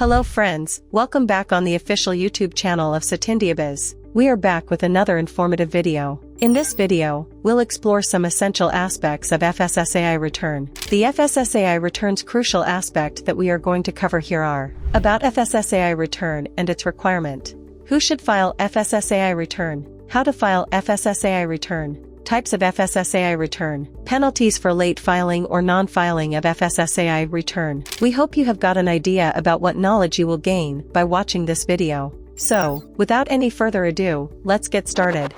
Hello friends, welcome back on the official YouTube channel of Setindiabiz. We are back with another informative video. In this video, we'll explore some essential aspects of FSSAI return. The FSSAI return's crucial aspect that we are going to cover here are about FSSAI return and its requirement. Who should file FSSAI return? How to file FSSAI return? Types of FSSAI return, penalties for late filing or non-filing of FSSAI return. We hope you have got an idea about what knowledge you will gain by watching this video. So, without any further ado, let's get started.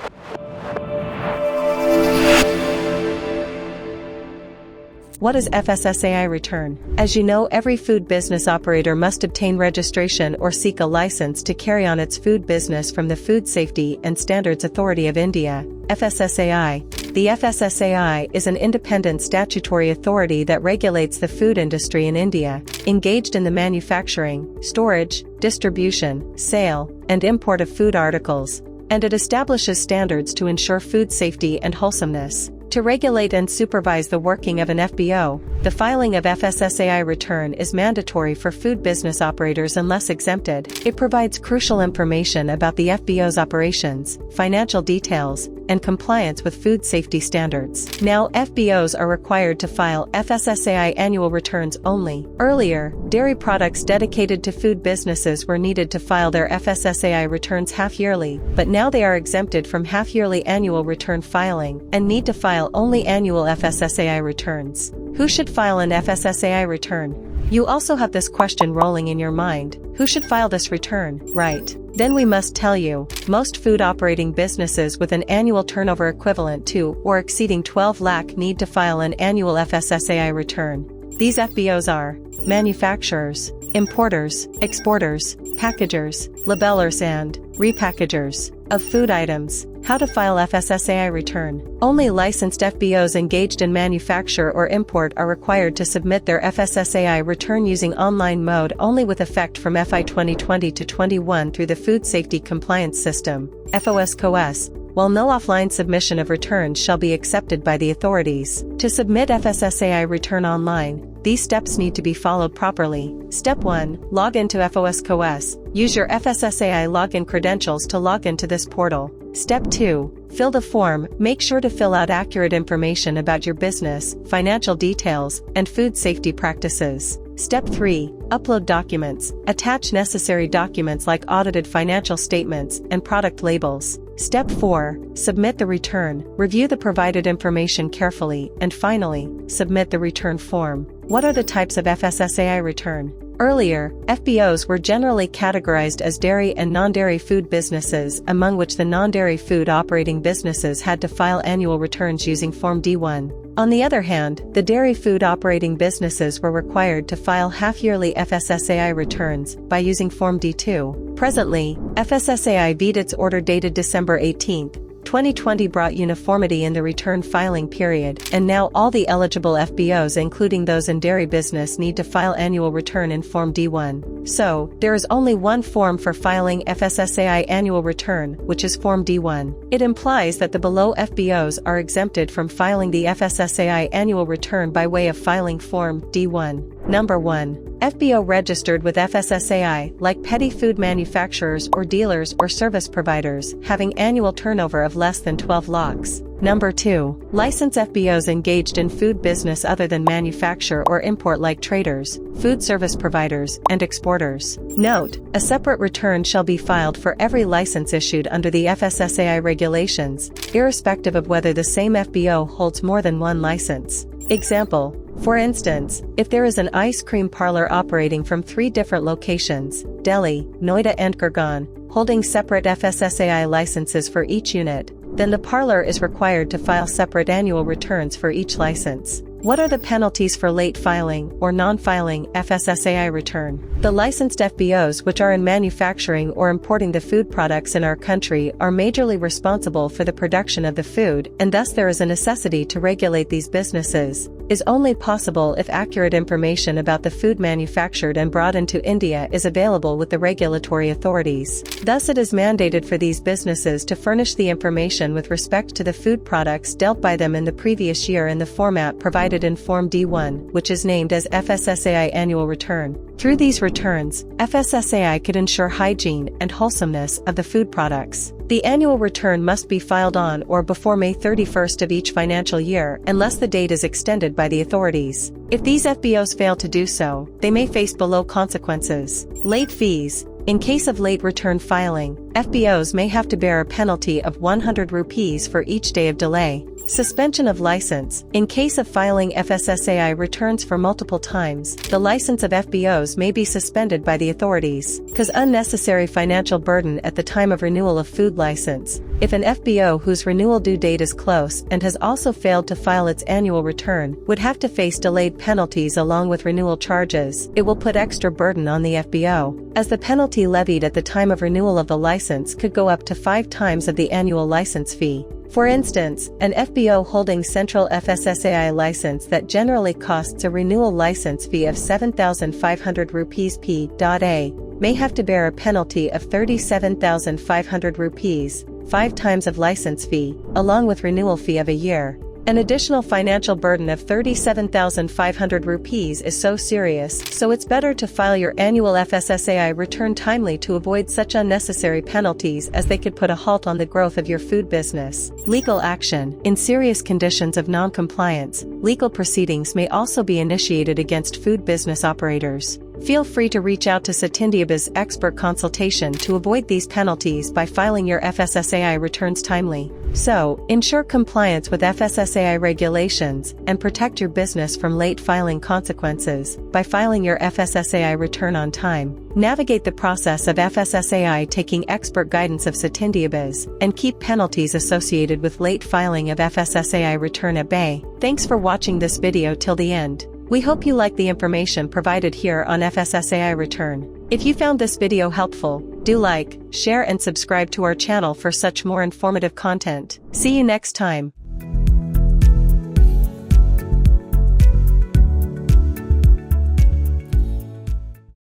What is FSSAI return? As you know, every food business operator must obtain registration or seek a license to carry on its food business from the Food Safety and Standards Authority of India, FSSAI. The FSSAI is an independent statutory authority that regulates the food industry in India, engaged in the manufacturing, storage, distribution, sale, and import of food articles, and it establishes standards to ensure food safety and wholesomeness. To regulate and supervise the working of an FBO, the filing of FSSAI return is mandatory for food business operators unless exempted. It provides crucial information about the FBO's operations, financial details, and compliance with food safety standards. Now, FBOs are required to file FSSAI annual returns only. Earlier, dairy products dedicated to food businesses were needed to file their FSSAI returns half-yearly, but now they are exempted from half-yearly annual return filing and need to file only annual FSSAI returns. Who should file an FSSAI return? You also have this question rolling in your mind. Who should file this return? Right. Then we must tell you, most food operating businesses with an annual turnover equivalent to or exceeding 12 lakh need to file an annual FSSAI return. These FBOs are manufacturers, importers, exporters, packagers, labellers and repackagers of food items. How to file FSSAI return? Only licensed FBOs engaged in manufacture or import are required to submit their FSSAI return using online mode only with effect from FY 2020-21 through the Food Safety Compliance System, FoSCoS, while no offline submission of returns shall be accepted by the authorities. To submit FSSAI return online, these steps need to be followed properly. Step 1. Log into FoSCoS. Use your FSSAI login credentials to log into this portal. Step 2. Fill the form. Make sure to fill out accurate information about your business, financial details, and food safety practices. Step 3. Upload documents. Attach necessary documents like audited financial statements and product labels. Step 4. Submit the return. Review the provided information carefully, and finally, submit the return form. What are the types of FSSAI return? Earlier, FBOs were generally categorized as dairy and non-dairy food businesses, among which the non-dairy food operating businesses had to file annual returns using Form D1. On the other hand, the dairy food operating businesses were required to file half-yearly FSSAI returns by using Form D2. Presently, FSSAI v'd its order dated December 18, 2020 brought uniformity in the return filing period, and now all the eligible FBOs including those in dairy business need to file annual return in Form D1. So, there is only one form for filing FSSAI annual return, which is Form D1. It implies that the below FBOs are exempted from filing the FSSAI annual return by way of filing Form D1. Number 1. FBO registered with FSSAI, like petty food manufacturers or dealers or service providers, having annual turnover of less than 12 lakhs. Number 2. Licensed FBOs engaged in food business other than manufacture or import like traders, food service providers, and exporters. Note, a separate return shall be filed for every license issued under the FSSAI regulations, irrespective of whether the same FBO holds more than one license. Example. For instance, if there is an ice cream parlor operating from 3 different locations, Delhi, Noida and Gurgaon, holding separate FSSAI licenses for each unit, then the parlor is required to file separate annual returns for each license. What are the penalties for late filing or non-filing FSSAI return? The licensed FBOs which are in manufacturing or importing the food products in our country are majorly responsible for the production of the food, and thus there is a necessity to regulate these businesses. is only possible if accurate information about the food manufactured and brought into India is available with the regulatory authorities. Thus it is mandated for these businesses to furnish the information with respect to the food products dealt by them in the previous year in the format provided in Form D1, which is named as FSSAI Annual Return. Through these returns, FSSAI could ensure hygiene and wholesomeness of the food products. The annual return must be filed on or before May 31st of each financial year unless the date is extended by the authorities. If these FBOs fail to do so, they may face below consequences. Late fees. In case of late return filing, FBOs may have to bear a penalty of 100 rupees for each day of delay. Suspension of license. In case of filing FSSAI returns for multiple times, the license of FBOs may be suspended by the authorities. Cause unnecessary financial burden at the time of renewal of food license. If an FBO whose renewal due date is close and has also failed to file its annual return would have to face delayed penalties along with renewal charges, it will put extra burden on the FBO, as the penalty levied at the time of renewal of the license could go up to 5 times of the annual license fee. For instance, an FBO holding central FSSAI license that generally costs a renewal license fee of 7,500 rupees p.a. may have to bear a penalty of 37,500 rupees, 5 times of license fee, along with renewal fee of a year. An additional financial burden of 37,500 rupees is so serious, so it's better to file your annual FSSAI return timely to avoid such unnecessary penalties, as they could put a halt on the growth of your food business. Legal action. In serious conditions of non-compliance, legal proceedings may also be initiated against food business operators. Feel free to reach out to Setindiabiz expert consultation to avoid these penalties by filing your FSSAI returns timely. So, ensure compliance with FSSAI regulations and protect your business from late filing consequences by filing your FSSAI return on time. Navigate the process of FSSAI taking expert guidance of Setindiabiz and keep penalties associated with late filing of FSSAI return at bay. Thanks for watching this video till the end. We hope you like the information provided here on FSSAI return. If you found this video helpful, do like, share and subscribe to our channel for such more informative content. See you next time.